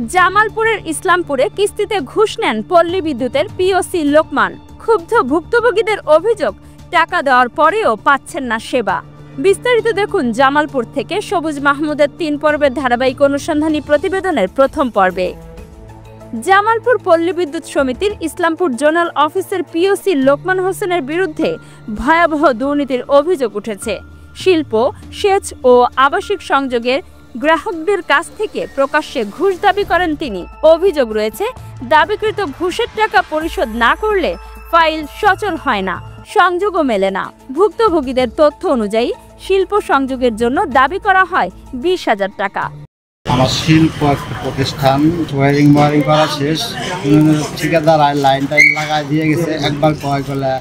জামালপুরের ইসলামপুরে কিস্তিতে ঘুষ নেন পল্লী বিদ্যুতের পিওসি লোকমান। ক্ষুব্ধ ভুক্তভোগীদের অভিযোগ, টাকা দেওয়ার পরেও পাচ্ছেন না সেবা। বিস্তারিত দেখুন জামালপুর থেকে সবুজ মাহমুদের 3 পর্বের ধারাবাহিক অনুসন্ধানী প্রতিবেদনের প্রথম পর্বে। জামালপুর পল্লী বিদ্যুৎ সমিতির ইসলামপুর জোনাল অফিসের পিওসি লোকমান হোসেনের বিরুদ্ধে ভয়াবহ দুর্নীতির অভিযোগ উঠেছে। শিল্প, সেচ ও আবাসিক সংযোগের গ্রাহকদের কাছ থেকে প্রকাশ্যে ঘুষ দাবি করেন তিনি। অভিযোগ রয়েছে, দাবিকৃত ঘুষের টাকা পরিশোধ না করলে ফাইল সচল হয় না, সংযোগও মেলে না। ভুক্তভোগীদের তথ্য অনুযায়ী শিল্প সংযোগের জন্য দাবি করা হয় 20,000 টাকা। আমার শিল্প প্রতিষ্ঠান ওয়ারিং করা শেষ, ঠিকাদার লাইন টাইন লাগাই দিয়ে গেছে। একবার কয় করলে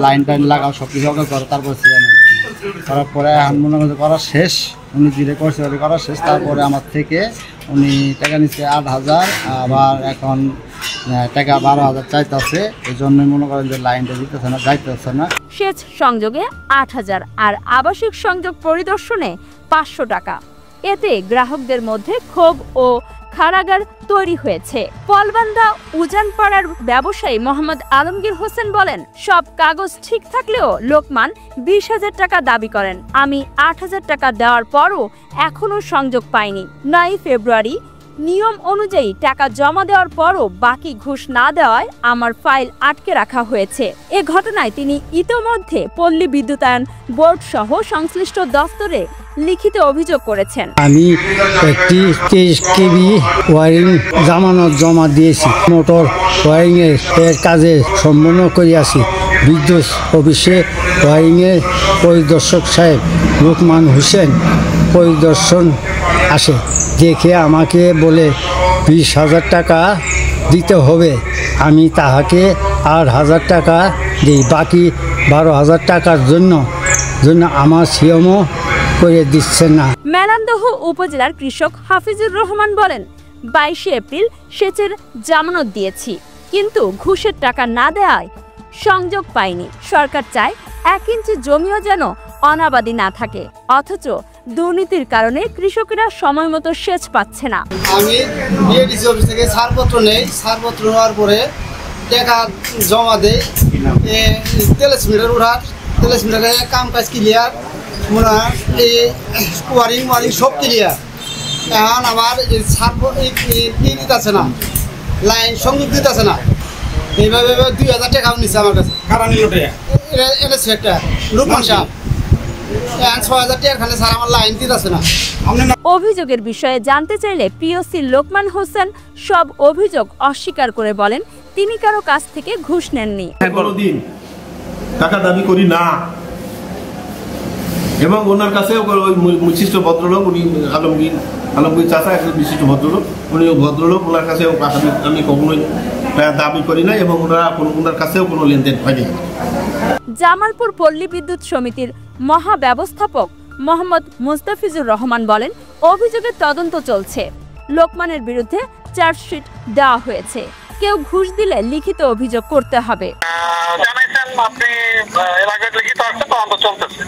লাইন টাইন লাগাও সব কিছু করে, তারপর করার পরে মনে করতে করা শেষ, উনি যেটা করছে করা শেষ। তারপরে আমার থেকে উনি টাকা নিচ্ছে 8,000, আবার এখন টাকা 12,000 চাইতেছে। এই জন্যই মনে করেন যে লাইনটা দিতেছে না, যাইতেছে না। সেচ সংযোগে 8,000 আর আবাসিক সংযোগ পরিদর্শনে 500 টাকা। এতে গ্রাহকদের মধ্যে ক্ষোভ ও কারাগার তৈরি হয়েছে। পলবান্দা উজানপাড়ার ব্যবসায়ী মোহাম্মদ আলমগীর হোসেন বলেন, সব কাগজ ঠিক থাকলেও লোকমান 20,000 টাকা দাবি করেন। আমি 8,000 টাকা দেওয়ার পরও এখনো সংযোগ পাইনি। 9 ফেব্রুয়ারি নিয়ম অনুযায়ী টাকা জমা দেওয়ার পরও বাকি ঘুষ না দেওয়ায় আমার ফাইল আটকে রাখা হয়েছে। এ ঘটনায় তিনি ইতোমধ্যে পল্লী বিদ্যুতায়ন বোর্ড সহ সংশ্লিষ্ট দফতরে লিখিত অভিযোগ করেছেন। আমি একটি 23 কেবি ওয়ারিং জামানত জমা দিয়েছি। মোটর ওয়ারিং এর কাজে সম্পন্ন করিয়াছি। বিদ্যুৎ অফিসে ওয়ারিং এর পরিদর্শক সাহেব লোকমান হোসেন পরিদর্শন আসে, দেখে আমাকে বলে 20,000 টাকা দিতে হবে। আমি তাহাকে 8,000 টাকা দিই। বাকি 12,000 টাকার জন্য আমার সিএমও করে দিচ্ছেন না। মেলান্দহ উপজেলার কৃষক হাফিজুর রহমান বলেন, 22 এপ্রিল সেচের জামানত দিয়েছি, কিন্তু ঘুষের টাকা না দেওয়ায় সংযোগ পাইনি। সরকার চায় 1 ইঞ্চি জমিও যেন অনাবাদি না থাকে, অথচ দুর্নীতির কারণে কৃষকেরা সময় মতো সেচ পাচ্ছে না। আমি বিএডিসি অফিস থেকে ছাড়পত্র নেই, ছাড়পত্র নেওয়ার পরে টাকা জমা দেয়। 43 মিটার উঠার 43 মিটারে কাম কাজ ক্লিয়ার, মনে হয় এই ওয়ারিং সব ক্লিয়ার। এখন আমার দিতেছে না, লাইন সংযোগ দিতেছে না। এইভাবে 2,000 টাকাও নিচ্ছে আমার কাছে। একটা লোকমান সাহেব 6,000 টাকার খানে স্যার আমার লাইন দিতেছে না। অভিযোগের বিষয়ে জানতে চাইলে পিওসি লোকমান হোসেন সব অভিযোগ অস্বীকার করে বলেন, তিনি কারো কাছ থেকে ঘুষ নেননি। কোনোদিন টাকা দাবি করি না, এবং ওনার কাছে ওই বিশিষ্ট ভদ্রলোক, উনি আলমগীর চাচা একজন বিশিষ্ট ভদ্রলোক, উনি ভদ্রলোক, ওনার কাছে আমি কখনোই দাবি করি না, এবং ওনার কাছেও কোনো লেনদেন হয়নি। জামালপুর পল্লী বিদ্যুৎ সমিতির মহাব্যবস্থাপক মোহাম্মদ মুস্তাফিজুর রহমান বলেন, অভিযোগের তদন্ত চলছে। লোকমানের বিরুদ্ধে চার্জশিট দেওয়া হয়েছে। কেউ ঘুষ দিলে লিখিত অভিযোগ করতে হবে। জানাইছেন আপনি এলাকায় লিখিত আছে, তদন্ত চলতেছে।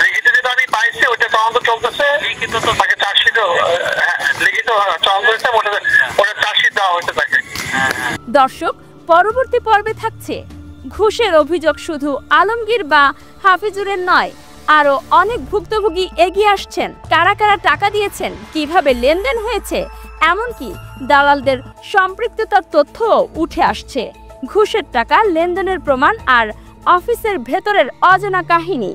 লিখিত যেটা আমি পাইছি ওইটা তদন্ত চলতেছে। লিখিত তো তাকে চার্জশিট লিখিত তদন্ত হয়েছে, ওটা চার্জশিট দেওয়া হয়েছে তাকে। দর্শক, পরবর্তী পর্বে থাকছে ঘুষের অভিযোগ শুধু আলমগীর বা হাফিজুরের নয়, আরো অনেক ভুক্তভোগী এগিয়ে আসছেন। কারা কারা টাকা দিয়েছেন, কিভাবে লেনদেন হয়েছে, এমনকি দালালদের সম্পৃক্ততার তথ্যও উঠে আসছে। ঘুষের টাকা লেনদেনের প্রমাণ আর অফিসের ভেতরের অজানা কাহিনী।